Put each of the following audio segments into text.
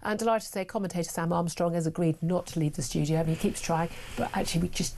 And delighted to say Commentator Sam Armstrong has agreed not to leave the studio. I mean, he keeps trying, but actually we just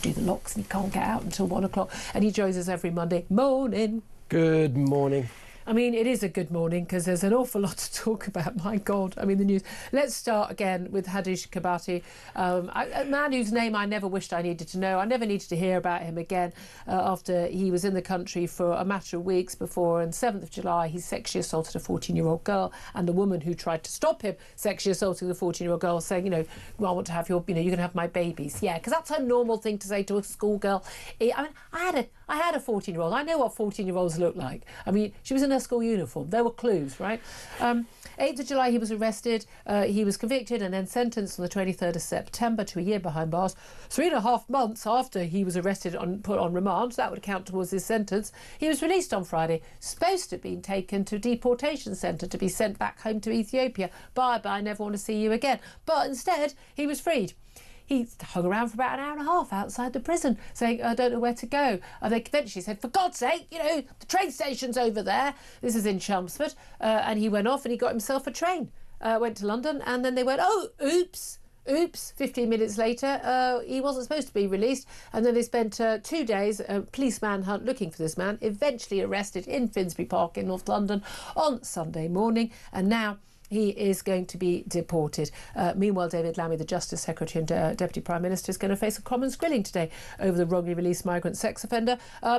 do the locks and he can't get out until 1 o'clock. And he joins us every Monday morning. Good morning. I mean, it is a good morning because there's an awful lot to talk about. My God, I mean, the news. Let's start again with Hadush Gerberslasie, a man whose name I never wished I needed to know. I never needed to hear about him again after he was in the country for a matter of weeks before. On 7th of July, he sexually assaulted a 14-year-old girl, and the woman who tried to stop him sexually assaulting the 14-year-old girl, saying, you know, well, I want to have your, you know, you can have my babies. Yeah, because that's a normal thing to say to a schoolgirl. I mean, I had a 14-year-old. I know what 14-year-olds look like. I mean, she was in her school uniform. There were clues, right? 8th of July, he was arrested. He was convicted and then sentenced on the 23rd of September to a year behind bars. 3.5 months after he was arrested and put on remand, that would count towards his sentence, he was released on Friday, supposed to have been taken to a deportation centre to be sent back home to Ethiopia. Bye-bye, never want to see you again. But instead, he was freed. He hung around for about an hour and a half outside the prison, saying, I don't know where to go. And they eventually said, for God's sake, you know, the train station's over there. This is in Chelmsford. And he went off and he got himself a train, went to London. And then they went, oh, oops. 15 minutes later, he wasn't supposed to be released. And then they spent 2 days, police manhunt, looking for this man, eventually arrested in Finsbury Park in North London on Sunday morning. And now he is going to be deported. Meanwhile, David Lammy, the Justice Secretary and Deputy Prime Minister, is going to face a common grilling today over the wrongly released migrant sex offender.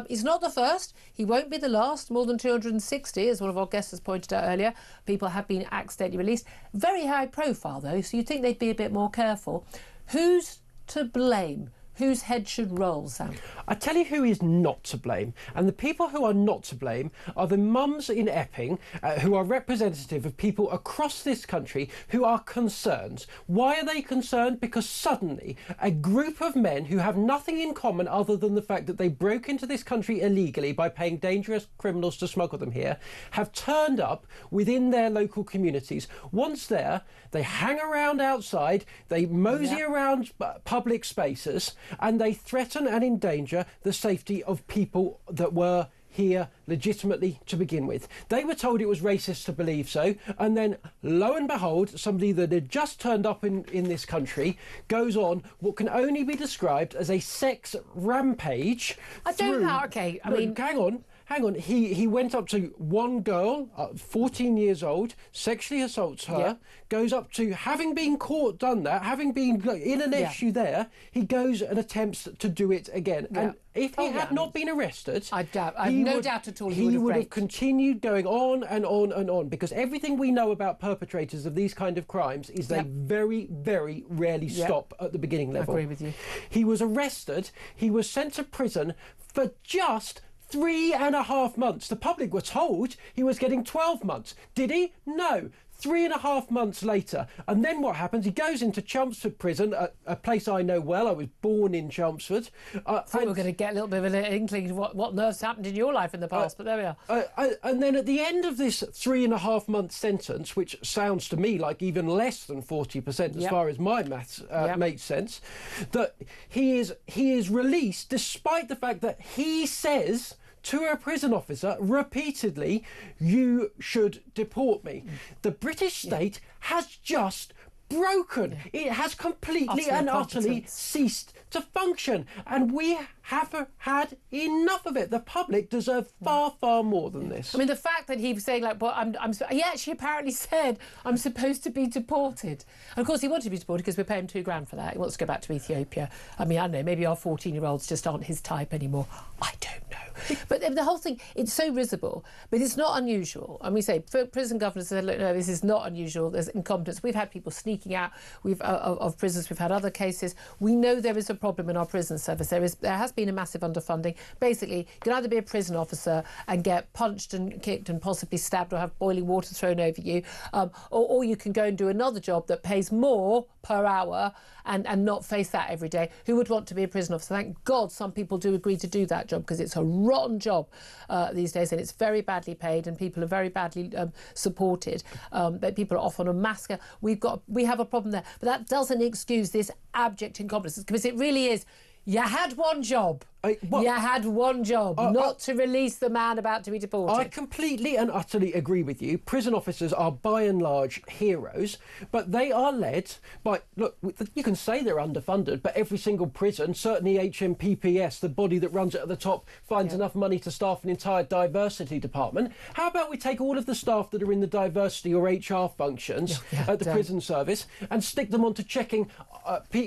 He's not the first. He won't be the last. More than 260, as one of our guests has pointed out earlier, people have been accidentally released. Very high profile, though, so you'd think they'd be a bit more careful. Who's to blame? Whose head should roll, Sam? I tell you who is not to blame. And the people who are not to blame are the mums in Epping who are representative of people across this country who are concerned. Why are they concerned? Because suddenly a group of men who have nothing in common other than the fact that they broke into this country illegally by paying dangerous criminals to smuggle them here have turned up within their local communities. Once there, they hang around outside, they mosey around public spaces, and they threaten and endanger the safety of people that were here legitimately to begin with. They were told it was racist to believe so, and then lo and behold, somebody that had just turned up in this country goes on what can only be described as a sex rampage. I don't know. Okay, I mean, hang on. He went up to one girl, 14 years old, sexually assaults her, goes up to, having been caught, done that, having been in an issue there, he goes and attempts to do it again. And if he had not been arrested, I've no doubt at all he would have continued going on and on and on, because everything we know about perpetrators of these kind of crimes is they very, very rarely stop at the beginning level. I agree with you. He was arrested, he was sent to prison for just 3.5 months. The public were told he was getting 12 months. Did he? No. 3.5 months later. And then what happens? He goes into Chelmsford prison, a place I know well. I was born in Chelmsford. I thought we were going to get a little bit of an inkling of what nerves happened in your life in the past, but there we are. And then at the end of this 3.5 month sentence, which sounds to me like even less than 40% as far as my maths makes sense, that he is released despite the fact that he says to a prison officer repeatedly, you should deport me. The British state has just broken. It has completely and utterly ceased to function, and we have had enough of it. The public deserve far, far more than this. I mean, the fact that he was saying, like, well, he actually apparently said, I'm supposed to be deported. And of course, he wanted to be deported because we're paying £2,000 for that. He wants to go back to Ethiopia. I mean, I don't know, maybe our 14-year-olds just aren't his type anymore. I don't know. But the whole thing, it's so risible, but it's not unusual. And we say, prison governors said, look, no, this is not unusual. There's incompetence. We've had people sneaking out of prisons. We've had other cases. We know there is a problem in our prison service. There has been a massive underfunding. Basically, you can either be a prison officer and get punched and kicked and possibly stabbed or have boiling water thrown over you, or you can go and do another job that pays more per hour and not face that every day. Who would want to be a prison officer? Thank God some people do agree to do that job, because it's a rotten job these days, and it's very badly paid, and people are very badly supported. But people are off on a mass scale. We have a problem there, but that doesn't excuse this abject incompetence, because it really is. You had one job. You had one job, not to release the man about to be deported. I completely and utterly agree with you. Prison officers are by and large heroes, but they are led by, look, you can say they're underfunded, but every single prison, certainly HMPPS, the body that runs it at the top, finds enough money to staff an entire diversity department. How about we take all of the staff that are in the diversity or HR functions at the prison service and stick them onto checking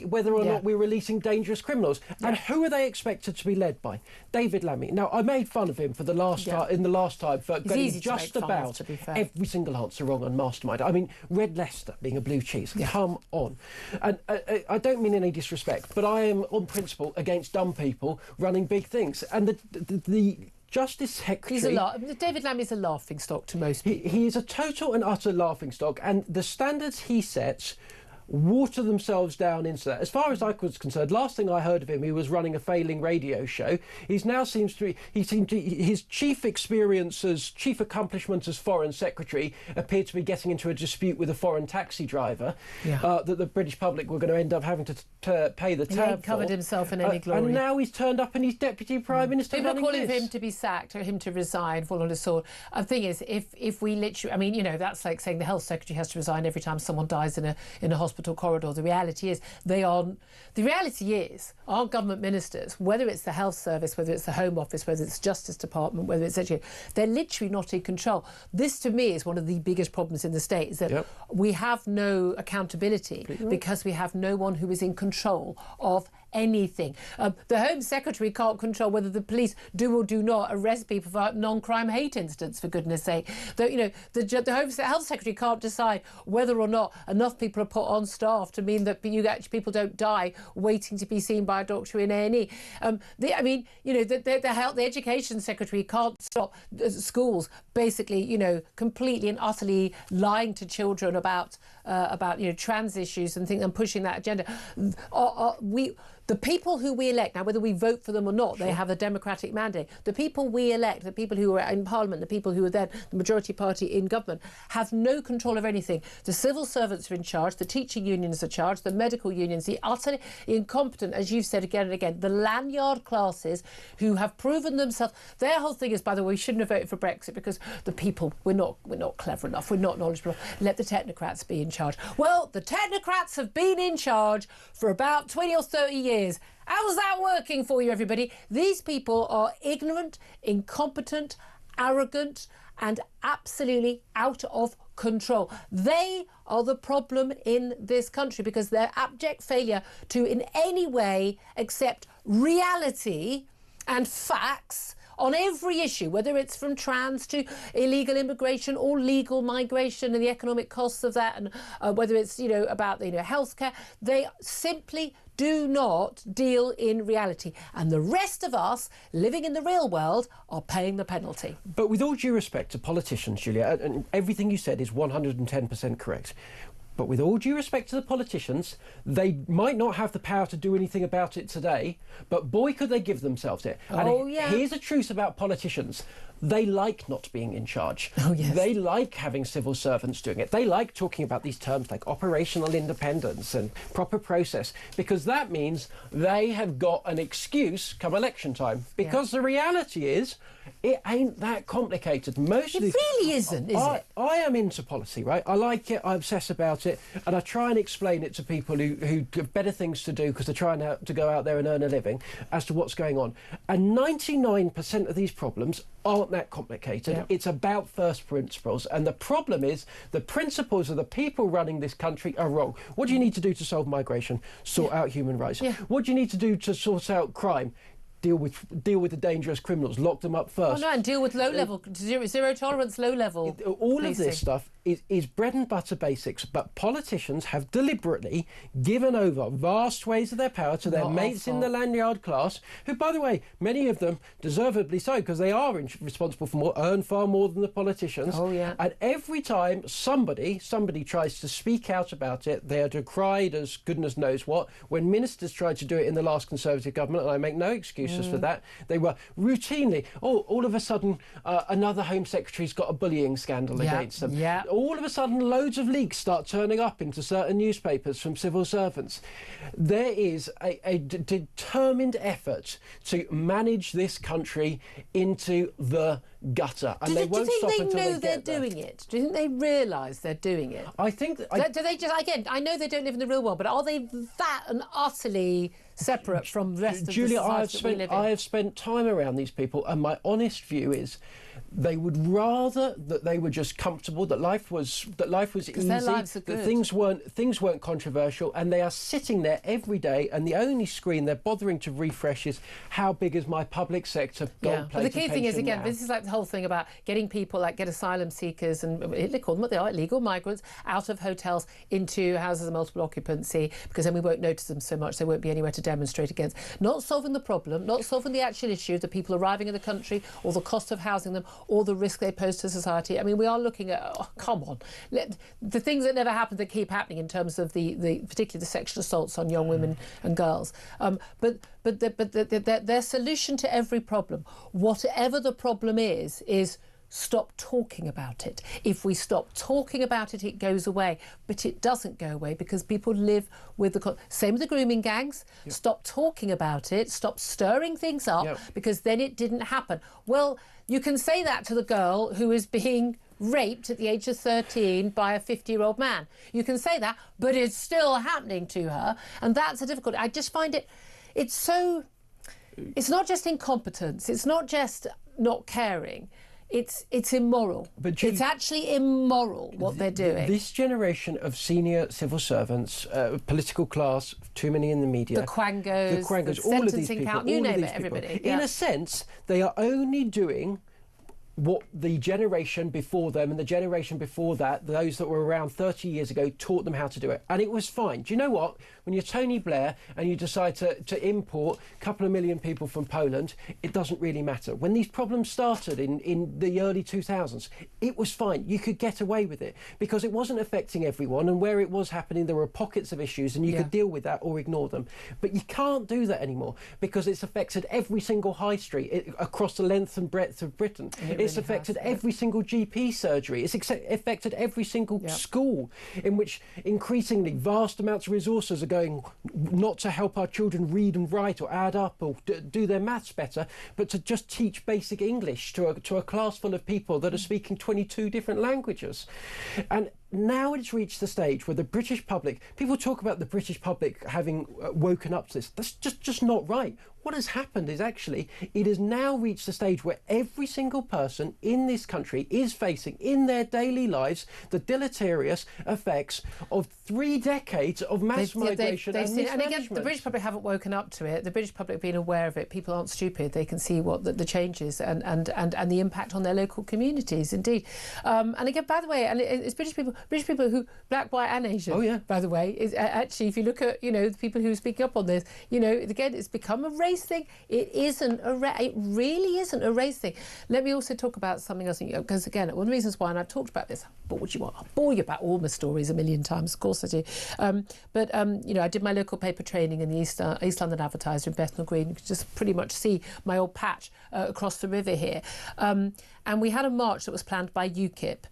whether or not we're releasing dangerous criminals? And who are they expected to be led by? David Lammy. Now, I made fun of him for the last time for getting just about every single answer wrong on Mastermind. I mean, Red Leicester being a blue cheese. Come on. And I don't mean any disrespect, but I am on principle against dumb people running big things. And the Justice Secretary... David Lammy's a laughingstock to most people. He is a total and utter laughingstock, and the standards he sets water themselves down into that. As far as I was concerned, last thing I heard of him, he was running a failing radio show. He's now his chief accomplishment as Foreign Secretary appeared to be getting into a dispute with a foreign taxi driver that the British public were going to end up having to pay the tab for. He ain't covered himself in any glory. And now he's turned up and he's Deputy Prime Minister. People are calling for him to be sacked or him to resign, fall on his sword. The thing is, if we literally, I mean, you know, that's like saying the Health Secretary has to resign every time someone dies in a hospital corridor. The reality is our government ministers, whether it's the Health Service, whether it's the Home Office, whether it's the Justice Department, whether it's education, they're literally not in control. This, to me, is one of the biggest problems in the state, is that we have no accountability because we have no one who is in control of anything. The Home Secretary can't control whether the police do or do not arrest people for non-crime hate incidents, for goodness sake. The Health Secretary can't decide whether or not enough people are put on staff to mean that people don't die waiting to be seen by a doctor in A&E. The Education Secretary can't stop schools basically, completely and utterly lying to children about trans issues and things and pushing that agenda. The people who we elect, now whether we vote for them or not, they have a democratic mandate. The people we elect, the people who are in Parliament, the people who are then the majority party in government, have no control of anything. The civil servants are in charge, the teaching unions are in charge, the medical unions, the utterly incompetent, as you've said again and again, the lanyard classes who have proven themselves. Their whole thing is, by the way, we shouldn't have voted for Brexit because the people, we're not clever enough, we're not knowledgeable enough. Let the technocrats be in charge. Well, the technocrats have been in charge for about 20 or 30 years. How's that working for you, everybody? These people are ignorant, incompetent, arrogant, and absolutely out of control. They are the problem in this country because their abject failure to in any way accept reality and facts on every issue, whether it's from trans to illegal immigration or legal migration and the economic costs of that, and whether it's about healthcare, they simply do not deal in reality. And the rest of us living in the real world are paying the penalty. But with all due respect to politicians, Julia, and everything you said is 110% correct. But with all due respect to the politicians, they might not have the power to do anything about it today, but boy, could they give themselves it. Here's the truth about politicians. They like not being in charge. Oh, yes. They like having civil servants doing it. They like talking about these terms like operational independence and proper process, because that means they have got an excuse come election time. Because the reality is, it ain't that complicated. It really isn't, is it? I am into policy, right? I like it, I obsess about it, and I try and explain it to people who have better things to do because they're trying to go out there and earn a living as to what's going on. And 99% of these problems aren't that complicated. Yeah. It's about first principles. And the problem is the principles of the people running this country are wrong. What do you need to do to solve migration? Sort out human rights. Yeah. What do you need to do to sort out crime? Deal with the dangerous criminals, lock them up first. Oh no, and deal with low-level, zero tolerance, low-level all policing. Of this stuff is bread and butter basics, but politicians have deliberately given over vast swathes of their power to their mates in the lanyard class, who, by the way, many of them deservedly so, because they are responsible for earn far more than the politicians. Oh yeah. And every time somebody tries to speak out about it, they are decried as goodness knows what. When ministers tried to do it in the last Conservative government, and I make no excuses excuses for that. They were routinely, all of a sudden, another Home Secretary's got a bullying scandal against them. Yeah. All of a sudden, loads of leaks start turning up into certain newspapers from civil servants. There is a determined effort to manage this country into the gutter, and they won't stop until they get there. Do you think they know they're doing it? Do you think they realise they're doing it? I think that... Do they just, again, I know they don't live in the real world, but are they that and utterly separate from the rest of the society that we live in? I have spent time around these people, and my honest view is they would rather that they were just comfortable, that life was easy, their lives are good. that things weren't controversial, and they are sitting there every day, and the only screen they're bothering to refresh is how big is my public sector gold-plated But the key thing is, again, now? this is like the whole thing about getting people, like get asylum seekers, and they call them what they are, illegal migrants, out of hotels into houses of multiple occupancy, because then we won't notice them so much, there won't be anywhere to demonstrate against. Not solving the problem, not solving the actual issue of the people arriving in the country, or the cost of housing them, or the risk they pose to society. I mean, we are looking at, come on, the things that never happened that keep happening in terms of particularly the sexual assaults on young women and girls. But their solution to every problem, whatever the problem is stop talking about it. If we stop talking about it, it goes away. But it doesn't go away because people live with the... Same with the grooming gangs. Yep. Stop talking about it. Stop stirring things up, yep, because then it didn't happen. Well, you can say that to the girl who is being raped at the age of 13 by a 50-year-old man. You can say that, but it's still happening to her. And that's a difficulty. I just find it's so... It's not just incompetence. It's not just not caring. It's immoral. But it's actually immoral what they're doing. This generation of senior civil servants, political class, too many in the media, the Quangos, all of these people, you name it, everybody. In a sense, they are only doing what the generation before them and the generation before that, those that were around 30 years ago, taught them how to do it. And it was fine. Do you know what? When you're Tony Blair and you decide to import a couple of million people from Poland, it doesn't really matter. When these problems started in the early 2000s, it was fine. You could get away with it because it wasn't affecting everyone, and where it was happening, there were pockets of issues and you could deal with that or ignore them. But you can't do that anymore because it's affected every single high street across the length and breadth of Britain. It's affected every single GP surgery. It's affected every single school, in which increasingly vast amounts of resources are going not to help our children read and write or add up or do their maths better, but to just teach basic English to a class full of people that are speaking 22 different languages. And now it's reached the stage where the British public, people talk about the British public having woken up to this. That's just not right. What has happened is actually it has now reached the stage where every single person in this country is facing in their daily lives the deleterious effects of 3 decades of mass migration and mismanagement. And again, the British public haven't woken up to it. The British public have been aware of it. People aren't stupid. They can see what the changes and the impact on their local communities, indeed. And again, by the way, and it's British people who, black, white and Asian, by the way, is actually, if you look at, the people who are speaking up on this, again, it's become a race thing. It really isn't a race thing. Let me also talk about something else, because again, one of the reasons why, and I've talked about this, but what you want, I'll bore you about all my stories a million times, of course I do. I did my local paper training in the East London Advertiser in Bethnal Green. You can just pretty much see my old patch across the river here. And we had a march that was planned by UKIP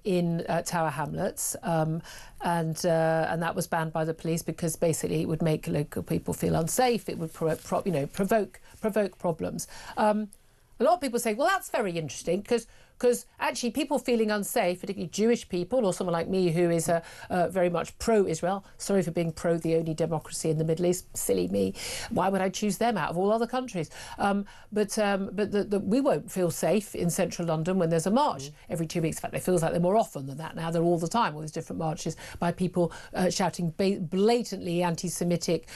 in Tower Hamlets, and that was banned by the police because basically it would make local people feel unsafe. It would provoke problems. A lot of people say, well, that's very interesting because actually people feeling unsafe, particularly Jewish people or someone like me who is very much pro-Israel, sorry for being pro the only democracy in the Middle East, silly me, why would I choose them out of all other countries? But we won't feel safe in central London when there's a march every 2 weeks. In fact, it feels like they're more often than that now. They're all the time, all these different marches by people shouting blatantly anti-Semitic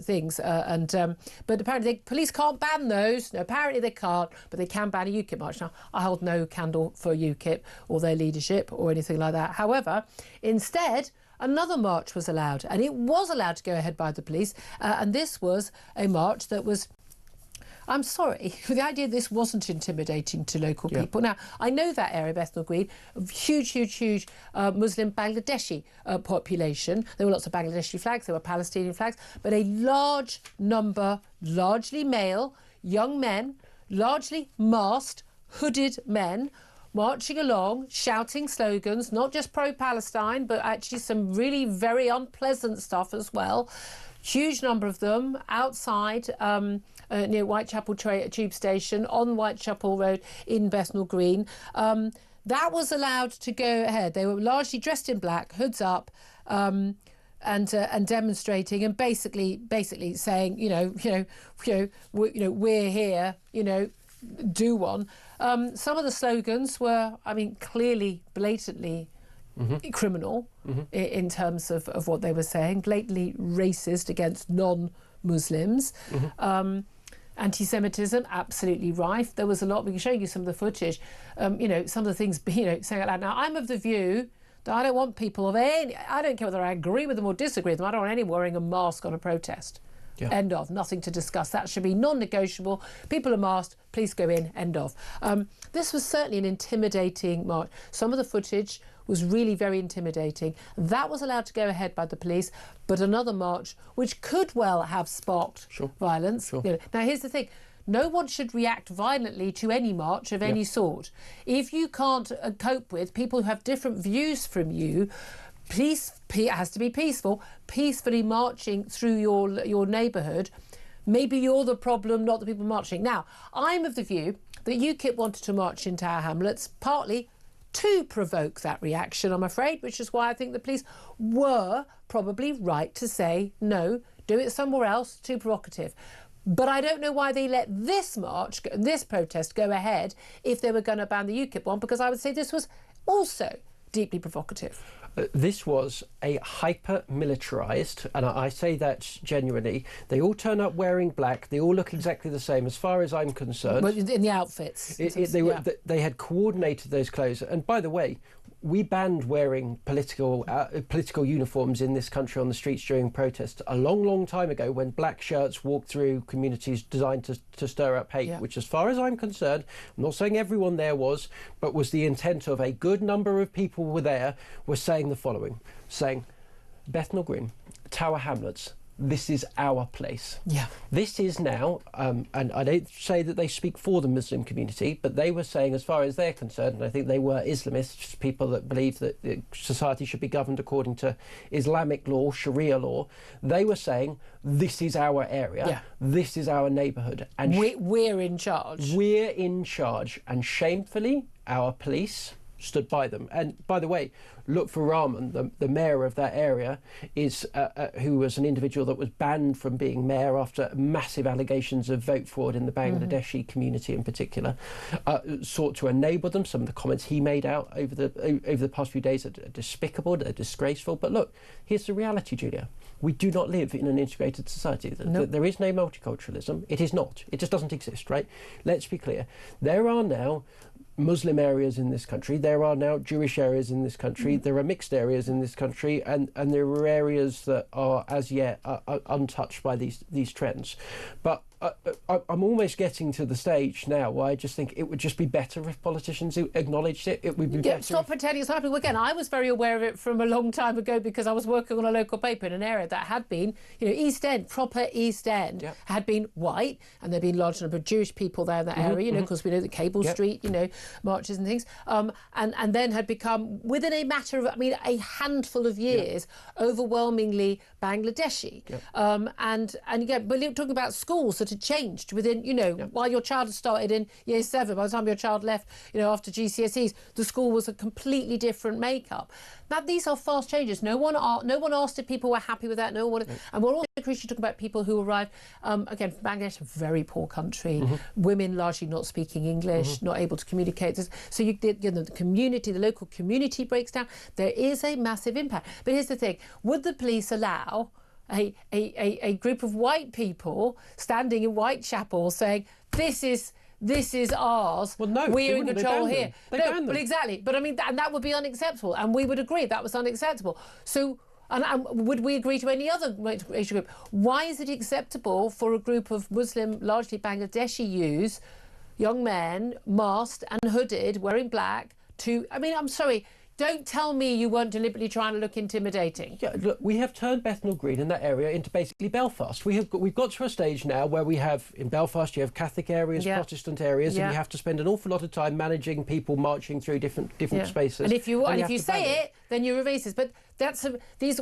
things. But apparently police can't ban those. No, apparently they can't, but they can ban a UKIP march. Now, I hold no candle for UKIP or their leadership or anything like that. However, instead, another march was allowed, and it was allowed to go ahead by the police, and this was a march that was I'm sorry, the idea this wasn't intimidating to local people. Now, I know that area, Bethnal Green, huge Muslim Bangladeshi population. There were lots of Bangladeshi flags, there were Palestinian flags, but a large number, largely male, young men, largely masked, hooded men, marching along, shouting slogans, not just pro-Palestine, but actually some really very unpleasant stuff as well. Huge number of them outside near Whitechapel Tube Station, on Whitechapel Road in Bethnal Green. That was allowed to go ahead. They were largely dressed in black, hoods up, and demonstrating and basically saying, we're here, do one. Some of the slogans were, clearly, blatantly criminal in terms of what they were saying, blatantly racist against non-Muslims. Anti-Semitism, absolutely rife. There was a lot. We can show you some of the footage. Some of the things, saying out loud. Now, I'm of the view that I don't want people I don't care whether I agree with them or disagree with them. I don't want anyone wearing a mask on a protest. End of. Nothing to discuss. That should be non-negotiable. People are masked. Please go in. End of. This was certainly an intimidating march. Some of the footage was really very intimidating. That was allowed to go ahead by the police, but another march, which could well have sparked violence. Now, here's the thing. No one should react violently to any march of any sort. If you can't cope with people who have different views from you, it has to be peaceful, peacefully marching through your neighbourhood. Maybe you're the problem, not the people marching. Now, I'm of the view that UKIP wanted to march into our hamlets, partly to provoke that reaction, I'm afraid, which is why I think the police were probably right to say, no, do it somewhere else, too provocative. But I don't know why they let this march, this protest go ahead if they were going to ban the UKIP one, because I would say this was also deeply provocative. This was a hyper-militarised, and I say that genuinely. They all turn up wearing black. They all look exactly the same, as far as I'm concerned. Well, in the outfits. They had coordinated those clothes. And by the way, we banned wearing political uniforms in this country on the streets during protests a long time ago, when black shirts walked through communities designed to stir up hate, which, as far as I'm concerned, I'm not saying everyone there was, but was the intent of a good number of people were saying the following, saying, Bethnal Green, Tower Hamlets, this is our place. This is now, and I don't say that they speak for the Muslim community, but they were saying, as far as they're concerned, and I think they were Islamists, people that believe that society should be governed according to Islamic law, Sharia law, they were saying, this is our area, this is our neighbourhood. And we're in charge. We're in charge. And shamefully, our police stood by them. And by the way, look for Rahman, the mayor of that area, who was an individual that was banned from being mayor after massive allegations of vote fraud in the Bangladeshi community in particular, sought to enable them. Some of the comments he made out over the past few days are despicable, they're disgraceful. But look, here's the reality, Julia. We do not live in an integrated society. Nope. There is no multiculturalism. It is not. It just doesn't exist, right? Let's be clear. There are now Muslim areas in this country, there are now Jewish areas in this country, there are mixed areas in this country, and there are areas that are as yet untouched by these trends. But I'm almost getting to the stage now where I just think it would just be better if politicians acknowledged it. It would be better. Stop pretending it's happening. Again, I was very aware of it from a long time ago because I was working on a local paper in an area that had been, East End, proper East End, had been white, and there'd been a large number of Jewish people there in that area, because we know the Cable Street, marches and things, and then had become, within a matter of, a handful of years, overwhelmingly Bangladeshi. And again, but talking about schools that had changed within, while your child had started in year 7, by the time your child left, after GCSEs, the school was a completely different makeup. Now, these are fast changes. No one asked if people were happy with that. And we're also crucially talking about people who arrived, again, from Bangladesh, a very poor country, women largely not speaking English, not able to communicate. So the community, the local community breaks down. There is a massive impact. But here's the thing. Would the police allow a group of white people standing in Whitechapel saying, this is ours. Well, no, we're in control here. They banned them. Well, exactly. But and that would be unacceptable. And we would agree that was unacceptable. So And would we agree to any other racial group? Why is it acceptable for a group of Muslim, largely Bangladeshi youths, young men, masked and hooded, wearing black, to... I mean, I'm sorry, don't tell me you weren't deliberately trying to look intimidating. Yeah, look, we have turned Bethnal Green in that area into basically Belfast. We've got to a stage now where we have, in Belfast, you have Catholic areas, Protestant areas, and you have to spend an awful lot of time managing people marching through different spaces. And if you say it, then you're a racist. But that's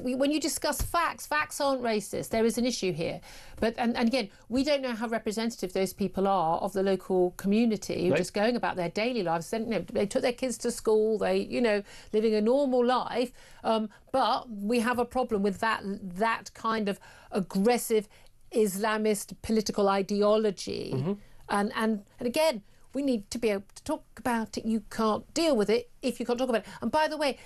when you discuss facts aren't racist. There is an issue here. But and again, we don't know how representative those people are of the local community, who are just going about their daily lives. They took their kids to school. They, living a normal life. But we have a problem with that kind of aggressive Islamist political ideology. And again, we need to be able to talk about it. You can't deal with it if you can't talk about it. And by the way,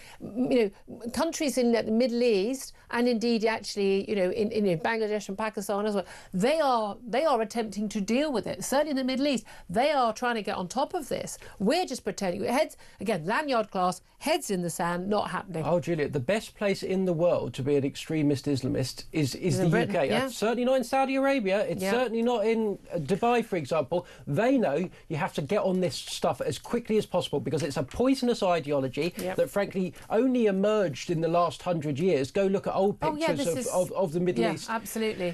countries in the Middle East, and indeed actually, in Bangladesh and Pakistan as well, they are attempting to deal with it. Certainly in the Middle East, they are trying to get on top of this. We're just pretending. Heads, again, lanyard class, heads in the sand, not happening. Oh, Juliet, the best place in the world to be an extremist Islamist is the Britain, UK. yeah. It's certainly not in Saudi Arabia. It's certainly not in Dubai, for example. They know you have to get on this stuff as quickly as possible because it's a poisonous ideology that frankly only emerged in the last 100 years. Go look at old pictures of the Middle East. Absolutely.